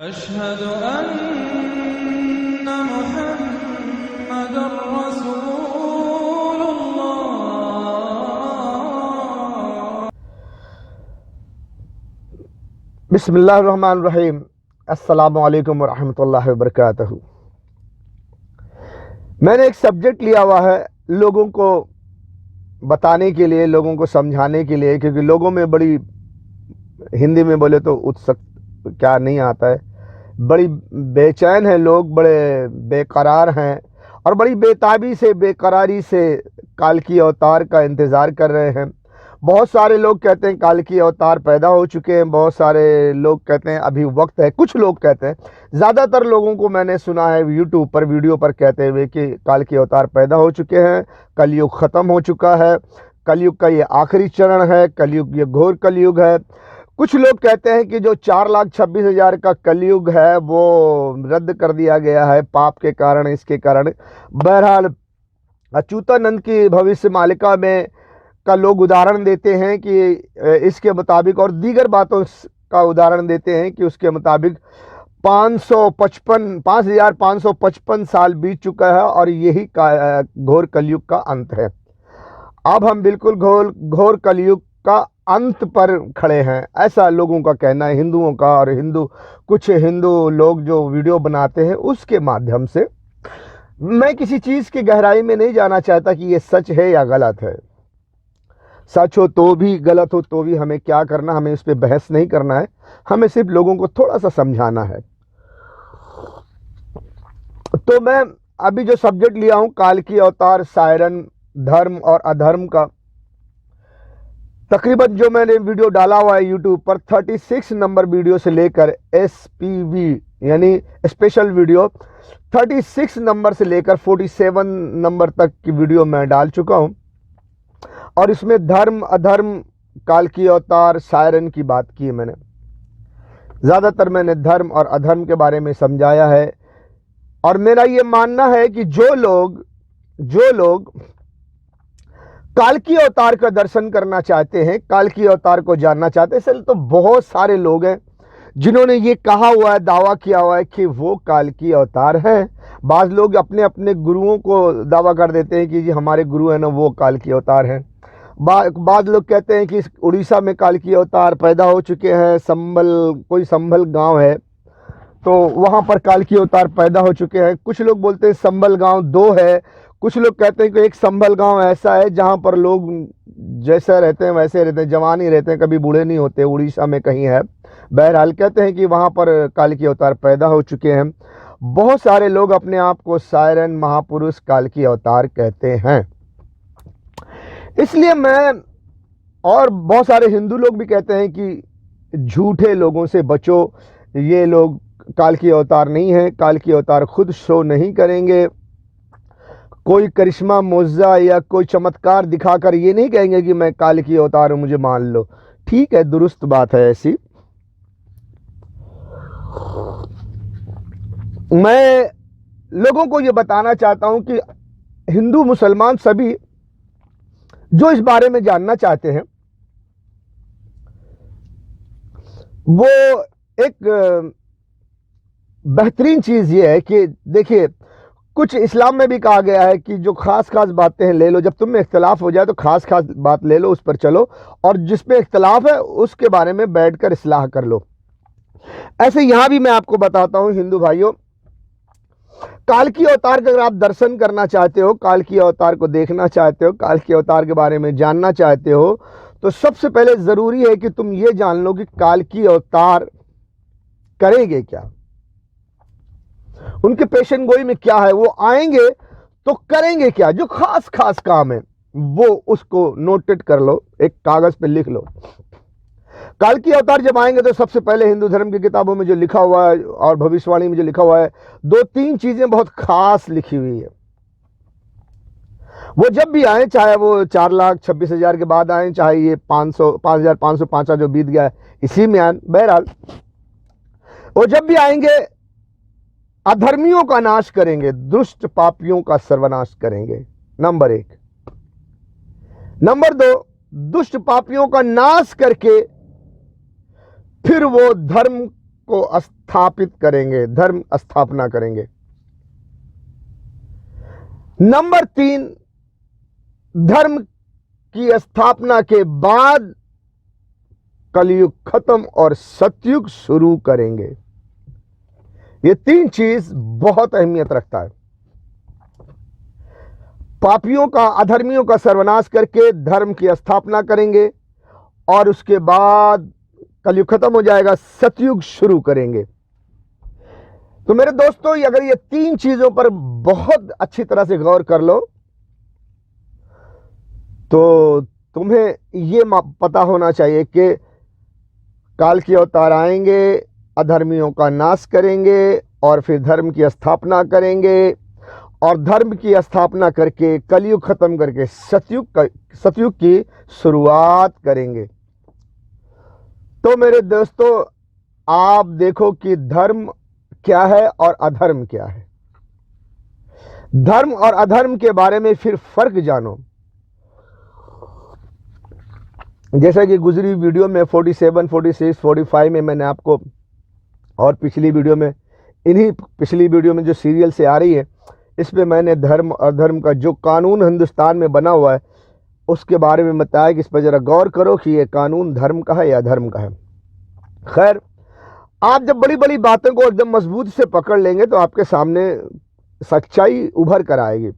अशहदु अन्ना मुहम्मदुर रसूलुल्लाह। बिस्मिल्लाहिर्रहमानिर्रहीम। अस्सलामु अलैकुम वरहमतुल्लाहि वबरकातुहू। मैंने एक सब्जेक्ट लिया हुआ है लोगों को बताने के लिए, लोगों को समझाने के लिए, क्योंकि लोगों में बड़ी, हिंदी में बोले तो उत्सुक क्या नहीं आता है, बड़ी बेचैन है लोग, बड़े बेकरार हैं और बड़ी बेताबी से, बेकरारी से काल की अवतार का इंतज़ार कर रहे हैं। बहुत सारे लोग कहते हैं काल की अवतार पैदा हो चुके हैं, बहुत सारे लोग कहते हैं अभी वक्त है, कुछ लोग कहते हैं, ज़्यादातर लोगों को मैंने सुना है यूट्यूब पर वीडियो पर कहते हुए कि काल की अवतार पैदा हो चुके हैं, कलयुग ख़त्म हो चुका है, कलयुग का ये आखिरी चरण है, कलयुग ये घोर कलयुग है। कुछ लोग कहते हैं कि जो 4,26,000 का कलयुग है वो रद्द कर दिया गया है पाप के कारण, इसके कारण। बहरहाल अच्युतानंद की भविष्य मालिका में का लोग उदाहरण देते हैं कि इसके मुताबिक, और दीगर बातों का उदाहरण देते हैं कि उसके मुताबिक 5,555 साल बीत चुका है और यही घोर कलयुग का अंत है। अब हम बिल्कुल घोर कलयुग का अंत पर खड़े हैं, ऐसा लोगों का कहना है, हिंदुओं का। और कुछ हिंदू लोग जो वीडियो बनाते हैं उसके माध्यम से। मैं किसी चीज़ की गहराई में नहीं जाना चाहता कि ये सच है या गलत है। सच हो तो भी, गलत हो तो भी, हमें क्या करना, हमें इस पर बहस नहीं करना है, हमें सिर्फ लोगों को थोड़ा सा समझाना है। तो मैं अभी जो सब्जेक्ट लिया हूं, काल की अवतार, सायरन, धर्म और अधर्म का, तकरीबन जो मैंने वीडियो डाला हुआ है यूट्यूब पर 36 नंबर वीडियो से लेकर SPV यानी स्पेशल वीडियो 36 नंबर से लेकर 47 नंबर तक की वीडियो मैं डाल चुका हूं। और इसमें धर्म, अधर्म, काल की अवतार, सायरन की बात की है मैंने। ज़्यादातर मैंने धर्म और अधर्म के बारे में समझाया है। और मेरा ये मानना है कि जो लोग काल की अवतार का दर्शन करना चाहते हैं, काल की अवतार को जानना चाहते हैं, तो बहुत सारे लोग हैं जिन्होंने ये कहा हुआ है, दावा किया हुआ है कि वो काल की अवतार हैं। बाज़ लोग अपने अपने गुरुओं को दावा कर देते हैं कि जी हमारे गुरु हैं ना, वो काल की अवतार हैं। बाद लोग कहते हैं कि उड़ीसा में काल की अवतार पैदा हो चुके हैं, कोई संभल गांव है तो वहां पर काल की अवतार पैदा हो चुके हैं। कुछ लोग बोलते हैं संभल गांव 2 है, कुछ लोग कहते हैं कि एक संभल गांव ऐसा है जहां पर लोग जैसे रहते हैं वैसे रहते हैं, जवान ही रहते हैं, कभी बूढ़े नहीं होते, उड़ीसा में कहीं है। बहरहाल कहते हैं कि वहां पर काल की अवतार पैदा हो चुके हैं। बहुत सारे लोग अपने आप को सायरन, महापुरुष, काल की अवतार कहते हैं। इसलिए मैं, और बहुत सारे हिंदू लोग भी कहते हैं कि झूठे लोगों से बचो, ये लोग काल की अवतार नहीं है, काल की अवतार खुद शो नहीं करेंगे, कोई करिश्मा, मोज़ा या कोई चमत्कार दिखाकर ये नहीं कहेंगे कि मैं काल की अवतार हूं, मुझे मान लो। ठीक है, दुरुस्त बात है ऐसी। मैं लोगों को ये बताना चाहता हूं कि हिंदू, मुसलमान सभी जो इस बारे में जानना चाहते हैं, वो एक बेहतरीन चीज़ ये है कि देखिए, कुछ इस्लाम में भी कहा गया है कि जो खास खास बातें हैं ले लो, जब तुम में इख्तलाफ हो जाए तो खास खास बात ले लो, उस पर चलो, और जिसमें इख्तलाफ है उसके बारे में बैठकर इस्लाह कर लो। ऐसे यहां भी मैं आपको बताता हूं हिंदू भाइयों, काल की अवतार का अगर आप दर्शन करना चाहते हो, काल की अवतार को देखना चाहते हो, काल की अवतार के बारे में जानना चाहते हो, तो सबसे पहले ज़रूरी है कि तुम ये जान लो कि काल की अवतार करेंगे क्या, उनके पेशन गोई में क्या है, वो आएंगे तो करेंगे क्या, जो खास खास काम है वो उसको नोटेट कर लो, एक कागज पे लिख लो। काल की अवतार जब आएंगे तो सबसे पहले हिंदू धर्म की किताबों में जो लिखा हुआ है और भविष्यवाणी में जो लिखा हुआ है, 2-3 चीजें बहुत खास लिखी हुई है। वो जब भी आए, चाहे वो 4,26,000 के बाद आए, चाहे ये 5,505 जो बीत गया है इसी में आए, बहरहाल वो जब भी आएंगे अधर्मियों का नाश करेंगे, दुष्ट पापियों का सर्वनाश करेंगे, नंबर 1। नंबर 2, दुष्ट पापियों का नाश करके फिर वो धर्म को स्थापित करेंगे, धर्म स्थापना करेंगे। नंबर 3, धर्म की स्थापना के बाद कलयुग खत्म और सतयुग शुरू करेंगे। ये 3 चीज बहुत अहमियत रखता है। पापियों का, अधर्मियों का सर्वनाश करके धर्म की स्थापना करेंगे और उसके बाद कलयुग खत्म हो जाएगा, सतयुग शुरू करेंगे। तो मेरे दोस्तों, अगर ये 3 चीजों पर बहुत अच्छी तरह से गौर कर लो तो तुम्हें ये पता होना चाहिए कि काल की अवतार आएंगे, अधर्मियों का नाश करेंगे और फिर धर्म की स्थापना करेंगे और धर्म की स्थापना करके कलयुग खत्म करके सतयुग की शुरुआत करेंगे। तो मेरे दोस्तों, आप देखो कि धर्म क्या है और अधर्म क्या है। धर्म और अधर्म के बारे में फिर फर्क जानो। जैसा कि गुजरी वीडियो में 47, 46, 45 में मैंने आपको, और पिछली वीडियो में, पिछली वीडियो में जो सीरियल से आ रही है, इसमें मैंने धर्म और अधर्म का जो कानून हिंदुस्तान में बना हुआ है उसके बारे में बताया कि इस पर जरा गौर करो कि ये कानून धर्म का है या अधर्म का है। खैर, आप जब बड़ी बड़ी बातों को एकदम मजबूत से पकड़ लेंगे तो आपके सामने सच्चाई उभर कर आएगी।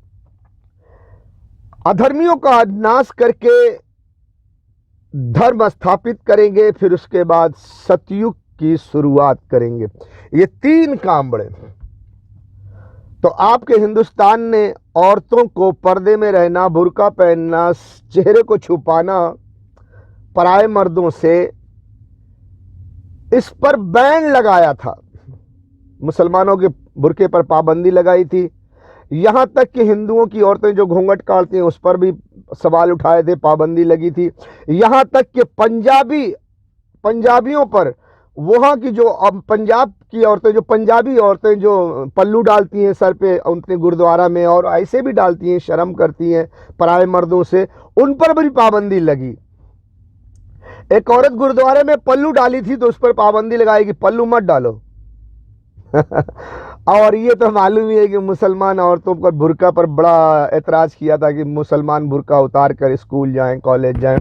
अधर्मियों का नाश करके धर्म स्थापित करेंगे, फिर उसके बाद सतयुग की शुरुआत करेंगे। ये 3 काम बड़े। तो आपके हिंदुस्तान ने औरतों को पर्दे में रहना, बुर्का पहनना, चेहरे को छुपाना, पराये मर्दों से, इस पर बैन लगाया था। मुसलमानों के बुर्के पर पाबंदी लगाई थी। यहां तक कि हिंदुओं की औरतें जो घूंघट काटती हैं उस पर भी सवाल उठाए थे, पाबंदी लगी थी। यहां तक कि पंजाबियों पर, वहां की जो, अब पंजाब की औरतें, जो पंजाबी औरतें जो पल्लू डालती हैं सर पे उनके गुरुद्वारा में, और ऐसे भी डालती हैं, शर्म करती हैं पराये मर्दों से, उन पर भी पाबंदी लगी। एक औरत गुरुद्वारे में पल्लू डाली थी तो उस पर पाबंदी लगाई कि पल्लू मत डालो। और ये तो मालूम ही है कि मुसलमान औरतों पर बुर्का पर बड़ा एतराज किया था कि मुसलमान बुर्का उतार कर स्कूल जाएं, कॉलेज जाएं।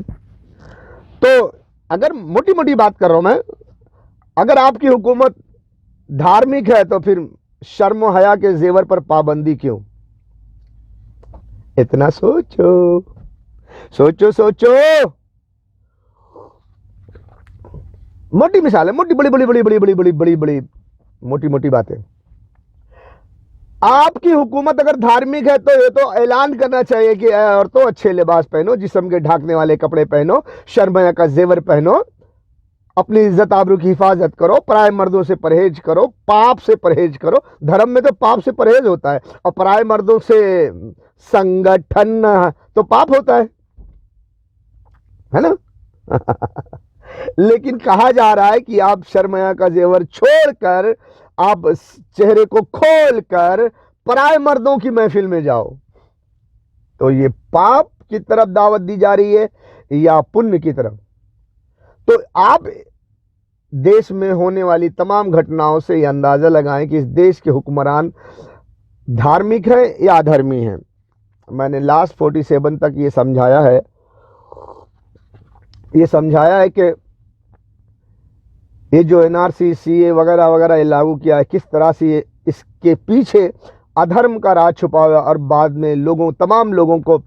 तो अगर मोटी मोटी बात कर रहा हूं मैं, अगर आपकी हुकूमत धार्मिक है तो फिर शर्म और हया के जेवर पर पाबंदी क्यों? इतना सोचो सोचो सोचो। मोटी मिसाल है, मोटी बड़ी बड़ी बड़ी बड़ी बड़ी बड़ी बड़ी बड़ी मोटी मोटी बातें। आपकी हुकूमत अगर धार्मिक है तो ये तो ऐलान करना चाहिए कि औरतों अच्छे लिबास पहनो, जिस्म के ढाकने वाले कपड़े पहनो, शर्म हया का जेवर पहनो, अपनी इज्जत आबरू की हिफाजत करो, पराये मर्दों से परहेज करो, पाप से परहेज करो। धर्म में तो पाप से परहेज होता है और पराये मर्दों से संगठन तो पाप होता है ना? लेकिन कहा जा रहा है कि आप शर्म हया का जेवर छोड़कर, आप चेहरे को खोलकर पराये मर्दों की महफिल में जाओ। तो ये पाप की तरफ दावत दी जा रही है या पुण्य की तरफ? तो आप देश में होने वाली तमाम घटनाओं से यह अंदाजा लगाएं कि इस देश के हुक्मरान धार्मिक हैं या अधर्मी हैं। मैंने लास्ट 47 तक ये समझाया है कि ये जो NRC, CA वगैरह वगैरह लागू किया है, किस तरह से इसके पीछे अधर्म का राज छुपा हुआ, और बाद में तमाम लोगों को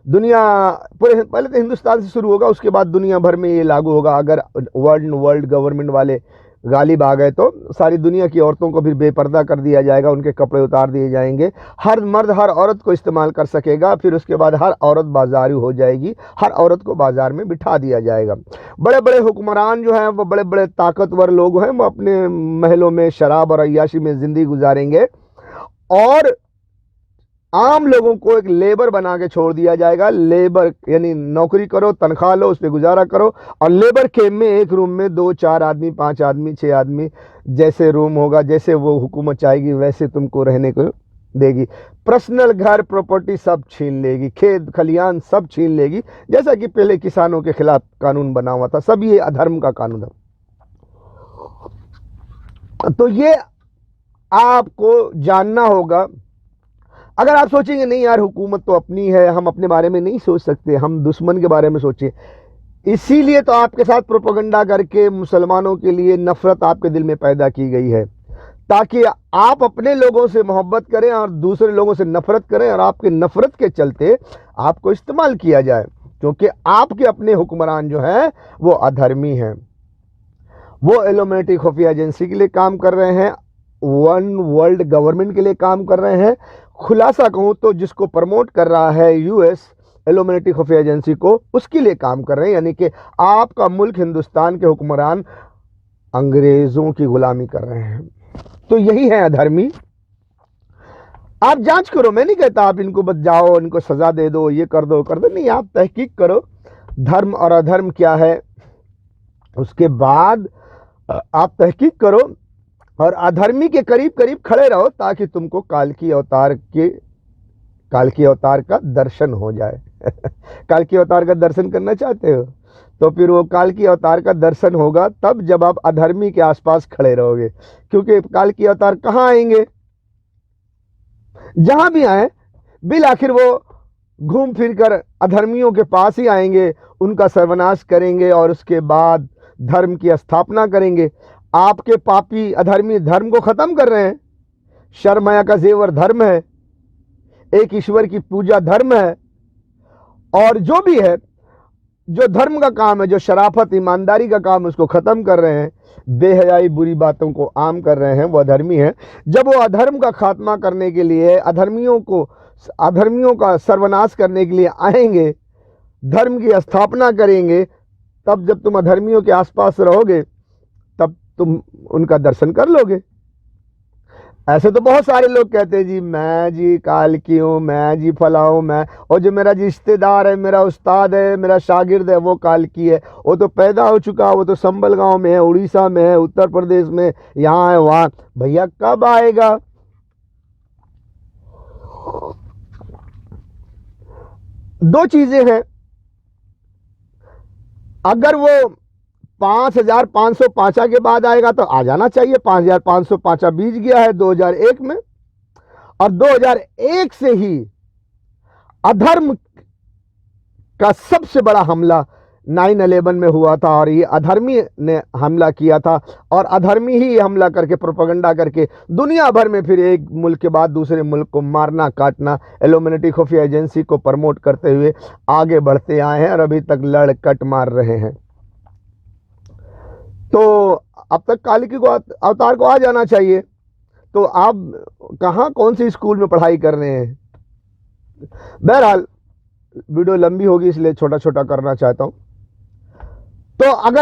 पहले तो हिंदुस्तान से शुरू होगा, उसके बाद दुनिया भर में ये लागू होगा। अगर वर्ल्ड गवर्नमेंट वाले गालिब आ गए तो सारी दुनिया की औरतों को फिर बेपर्दा कर दिया जाएगा, उनके कपड़े उतार दिए जाएंगे। हर मर्द हर औरत को इस्तेमाल कर सकेगा, फिर उसके बाद हर औरत बाजारी हो जाएगी, हर औरत को बाजार में बिठा दिया जाएगा। बड़े बड़े हुक्मरान जो हैं, वो बड़े बड़े ताकतवर लोग हैं, वो अपने महलों में शराब और अय्याशी में ज़िंदगी गुजारेंगे और आम लोगों को एक लेबर बना के छोड़ दिया जाएगा। लेबर यानी नौकरी करो, तनख्वाह लो, उस पर गुजारा करो, और लेबर कैंप में एक रूम में 2, 4 आदमी, 5 आदमी, 6 आदमी, जैसे रूम होगा, जैसे वो हुकूमत चाहेगी वैसे तुमको रहने को देगी। पर्सनल घर, प्रॉपर्टी सब छीन लेगी, खेत खलियान सब छीन लेगी, जैसा कि पहले किसानों के खिलाफ कानून बना हुआ था। सब ये अधर्म का कानून है। तो ये आपको जानना होगा। अगर आप सोचेंगे नहीं यार हुकूमत तो अपनी है, हम अपने बारे में नहीं सोच सकते, हम दुश्मन के बारे में सोचें, इसीलिए तो आपके साथ प्रोपेगेंडा करके मुसलमानों के लिए नफरत आपके दिल में पैदा की गई है, ताकि आप अपने लोगों से मोहब्बत करें और दूसरे लोगों से नफरत करें, और आपके नफरत के चलते आपको इस्तेमाल किया जाए, क्योंकि आपके अपने हुक्मरान जो हैं वो अधर्मी हैं। वो इल्यूमिनेटी खुफिया एजेंसी के लिए काम कर रहे हैं, वन वर्ल्ड गवर्नमेंट के लिए काम कर रहे हैं। खुलासा कहूँ तो जिसको प्रमोट कर रहा है यूएस इल्यूमिनेटी खुफिया एजेंसी को, उसके लिए काम कर रहे हैं। यानी कि आपका मुल्क हिंदुस्तान के हुक्मरान अंग्रेज़ों की गुलामी कर रहे हैं। तो यही है अधर्मी। आप जांच करो, मैं नहीं कहता आप इनको बच जाओ, इनको सज़ा दे दो, ये कर दो नहीं, आप तहकीक करो धर्म और अधर्म क्या है, उसके बाद आप तहकीक करो और अधर्मी के करीब करीब खड़े रहो, ताकि तुमको काल की अवतार का दर्शन हो जाए। काल की अवतार का दर्शन करना चाहते हो तो फिर वो काल की अवतार का दर्शन होगा तब, जब आप अधर्मी के आसपास खड़े रहोगे। क्योंकि काल की अवतार कहाँ आएंगे, जहां भी आए बिल आखिर वो घूम फिर कर अधर्मियों के पास ही आएंगे, उनका सर्वनाश करेंगे और उसके बाद धर्म की स्थापना करेंगे। आपके पापी अधर्मी धर्म को खत्म कर रहे हैं। शर्माया का जेवर धर्म है, एक ईश्वर की पूजा धर्म है, और जो भी है, जो धर्म का काम है, जो शराफत ईमानदारी का काम, उसको खत्म कर रहे हैं। बेहयाई बुरी बातों को आम कर रहे हैं, वो अधर्मी है। जब वो अधर्म का खात्मा करने के लिए, अधर्मियों का सर्वनाश करने के लिए आएंगे, धर्म की स्थापना करेंगे, तब जब तुम अधर्मियों के आसपास रहोगे तब तुम उनका दर्शन कर लोगे। ऐसे तो बहुत सारे लोग कहते हैं जी मैं जी काल की हूँ, मैं जी फला हूँ, मैं, और जो मेरा रिश्तेदार है, मेरा उस्ताद है, मेरा शागिर्द है, वो काल की है, वो तो पैदा हो चुका, वो तो संबल गांव में है, उड़ीसा में है, उत्तर प्रदेश में, यहाँ है वहाँ। भैया कब आएगा? दो चीजें हैं, अगर वो 5505 के बाद आएगा तो आ जाना चाहिए। 5505 बीत गया है 2001 में, और 2001 से ही अधर्म का सबसे बड़ा हमला 9/11 में हुआ था, और ये अधर्मी ने हमला किया था, और अधर्मी ही हमला करके प्रोपेगेंडा करके दुनिया भर में फिर एक मुल्क के बाद दूसरे मुल्क को मारना काटना, इल्यूमिनेटी खुफिया एजेंसी को प्रमोट करते हुए आगे बढ़ते आए हैं और अभी तक लड़ कट मार रहे हैं। तो अब तक काल की अवतार को आ जाना चाहिए। तो आप कहाँ कौन सी स्कूल में पढ़ाई कर रहे हैं? बहरहाल वीडियो लंबी होगी, इसलिए छोटा छोटा करना चाहता हूँ। तो अगर